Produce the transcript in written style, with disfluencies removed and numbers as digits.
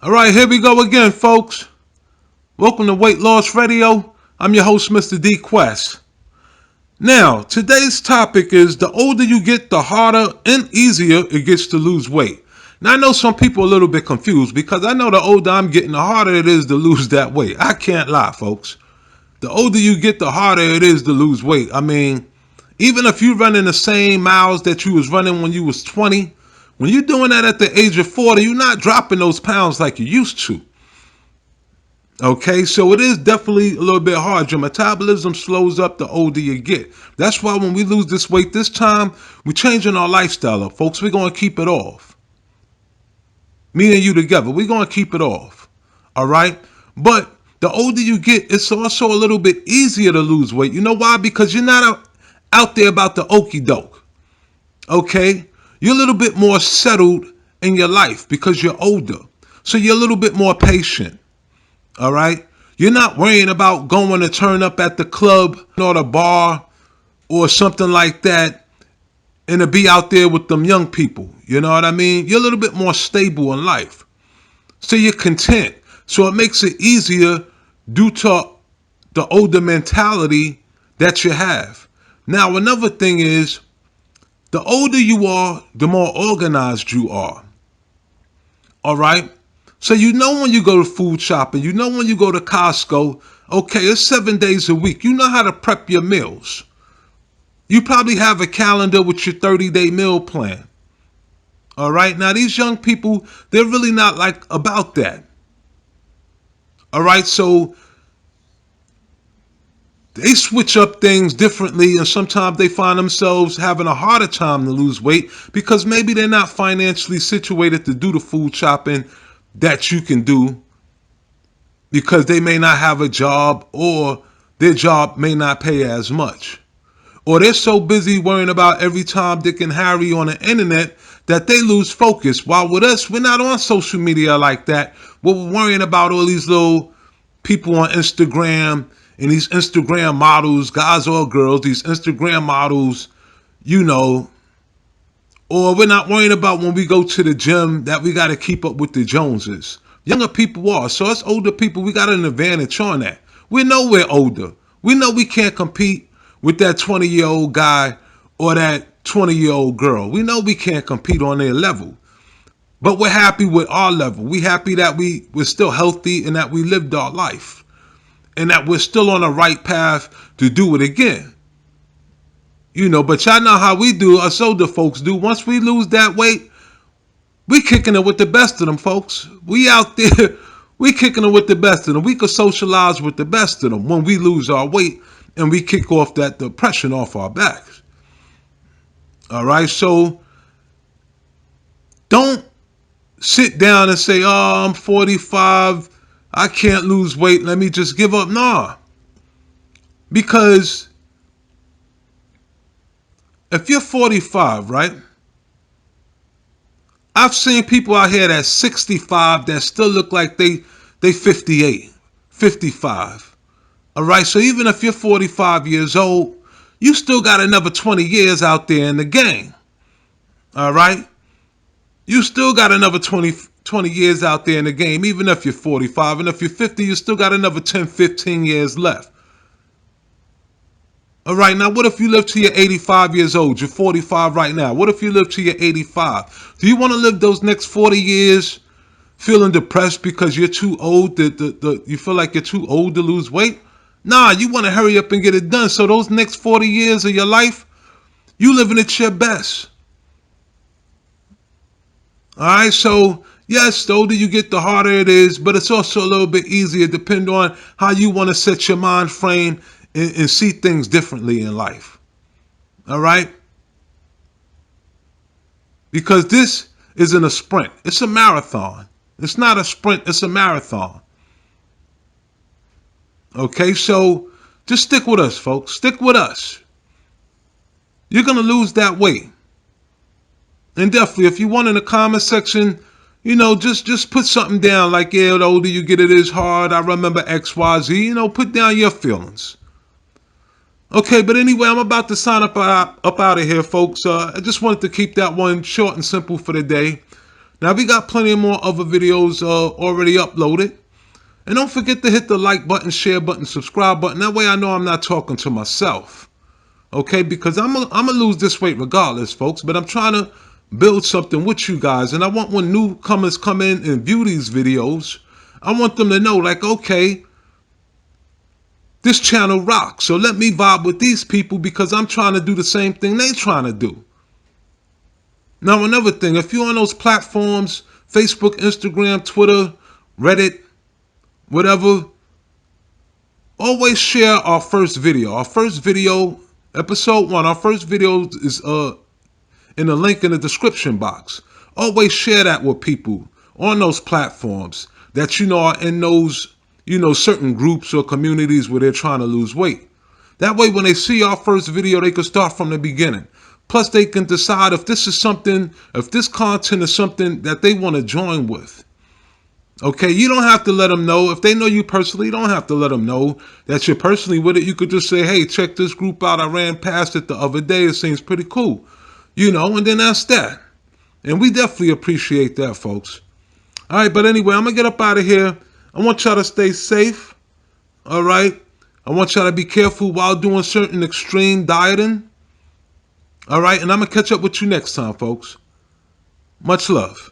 All right, here we go again, folks. Welcome to Weight Loss Radio. I'm your host, Mr. D Quest. Now, today's topic is the older you get, the harder and easier it gets to lose weight. Now, I know some people are a little bit confused because I know the older I'm getting, the harder it is to lose that weight. I can't lie, folks. The older you get, the harder it is to lose weight. I mean, even if you're running the same miles that you was running when you was 20, when you're doing that at the age of 40, you're not dropping those pounds like you used to. Okay, so it is definitely a little bit hard. Your metabolism slows up the older you get. That's why when we lose this weight this time, we're changing our lifestyle up, folks. We're going to keep it off. Me and you together, we're going to keep it off. All right? But the older you get, it's also a little bit easier to lose weight. You know why? Because you're not out there about the okie doke. Okay? You're a little bit more settled in your life because you're older. So you're a little bit more patient. All right? You're not worrying about going to turn up at the club or the bar or something like that and to be out there with them young people. You know what I mean? You're a little bit more stable in life. So you're content. So it makes it easier due to the older mentality that you have. Now, another thing is, the older you are, the more organized you are. All right? So you know when you go to food shopping, you know when you go to Costco, okay, it's 7 days a week. You know how to prep your meals. You probably have a calendar with your 30-day meal plan. All right? Now, these young people, they're really not like about that. All right? So they switch up things differently, and sometimes they find themselves having a harder time to lose weight because maybe they're not financially situated to do the food shopping that you can do because they may not have a job or their job may not pay as much. Or they're so busy worrying about every Tom, Dick, and Harry on the internet that they lose focus. While with us, we're not on social media like that. We're worrying about all these little people on Instagram and these Instagram models, guys or girls, these Instagram models, you know. Or we're not worrying about when we go to the gym that we got to keep up with the Joneses. Younger people are. So us older people, we got an advantage on that. We know we're older. We know we can't compete with that 20-year-old guy or that 20-year-old girl. We know we can't compete on their level. But we're happy with our level. We're happy that we're still healthy and that we lived our life. And that we're still on the right path to do it again. You know, but y'all know how we do, us older folks do. Once we lose that weight, we kicking it with the best of them, folks. We out there, we kicking it with the best of them. We could socialize with the best of them when we lose our weight and we kick off that depression off our backs. All right, so don't sit down and say, oh, I'm 45, I can't lose weight, let me just give up. Nah, because if you're 45, right? I've seen people out here that's 65 that still look like they 58, 55. All right, so even if you're 45 years old, you still got another 20 years out there in the game. All right? You still got another 20 years out there in the game, even if you're 45. And if you're 50, you still got another 10, 15 years left. All right, now what if you live till you're 85 years old? You're 45 right now. What if you live till you're 85? Do you want to live those next 40 years feeling depressed because you're too old? You feel like you're too old to lose weight? Nah, you want to hurry up and get it done. So those next 40 years of your life, you living at your best. All right, so yes, the older you get, the harder it is, but it's also a little bit easier depending on how you want to set your mind frame and see things differently in life. All right? Because this isn't a sprint. It's a marathon. It's not a sprint. It's a marathon. Okay? So just stick with us, folks. Stick with us. You're going to lose that weight. And definitely, if you want in the comment section, you know, just put something down like, yeah, the older you get, it is hard. I remember X, Y, Z. You know, put down your feelings. Okay, but anyway, I'm about to sign up out of here, folks. I just wanted to keep that one short and simple for the day. Now, we got plenty more other videos already uploaded. And don't forget to hit the like button, share button, subscribe button. That way I know I'm not talking to myself. Okay, because I'm gonna lose this weight regardless, folks. But I'm trying to build something with you guys. And I want when newcomers come in and view these videos, I want them to know, like, okay, this channel rocks. So let me vibe with these people because I'm trying to do the same thing they trying to do. Now, another thing, if you're on those platforms, Facebook, Instagram, Twitter, Reddit, whatever, always share our first video. Our first video, episode 1, our first video is in the link in the description box. Always share that with people on those platforms that you know are in those, certain groups or communities where they're trying to lose weight. That way, when they see our first video, they can start from the beginning. Plus, they can decide if this content is something that they want to join with. Okay, you don't have to let them know. If they know you personally, you don't have to let them know that you're personally with it. You could just say, hey, check this group out. I ran past it the other day. It seems pretty cool. And then that's that. And we definitely appreciate that, folks. All right, but anyway, I'm going to get up out of here. I want y'all to stay safe. All right. I want y'all to be careful while doing certain extreme dieting. All right, and I'm going to catch up with you next time, folks. Much love.